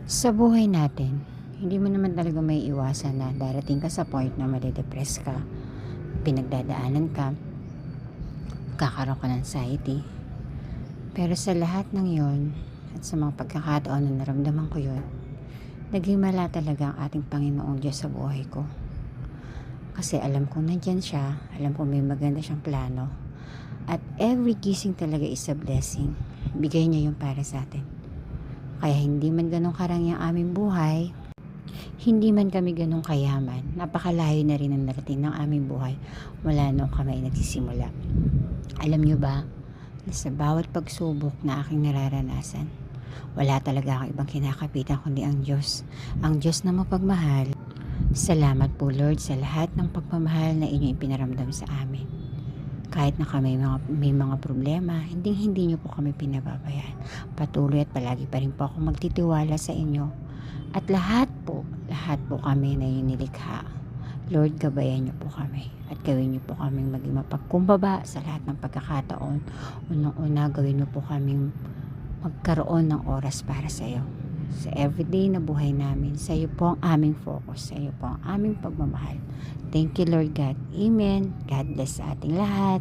Sa buhay natin, hindi mo naman talaga may iwasan na darating ka sa point na madidepress ka, pinagdadaanan ka, kakaroon ka ng anxiety. Pero sa lahat ng yon at sa mga pagkakataon na naramdaman ko yon, naging mala talaga ang ating Panginoong Diyos sa buhay ko. Kasi alam kong nandyan siya, alam kong may maganda siyang plano, at every gising talaga is a blessing. Bigay niya yun para sa atin. Kaya hindi man ganun karami ang aming buhay, hindi man kami ganun kayaman, napakalayo na rin ang narating ng aming buhay mula nung kami nagsisimula. Alam nyo ba, na sa bawat pagsubok na aking nararanasan, wala talaga akong ibang kinakapitan kundi ang Diyos. Ang Diyos na mapagmahal. Salamat po Lord sa lahat ng pagmamahal na inyo ipinaramdam sa amin. Kahit na kami may mga problema, hindi niyo po kami pinababayaan. Patuloy at palagi pa rin po ako magtitiwala sa inyo. At lahat po kami na yung nilikha. Lord, gabayan niyo po kami at gawin niyo po kaming maging mapagkumbaba sa lahat ng pagkakataon. Unang-una, gawin niyo po kaming magkaroon ng oras para sa iyo. Sa everyday na buhay namin, sa iyo po ang aming focus, sa iyo po ang aming pagmamahal. Thank you Lord God. Amen. God bless sa ating lahat.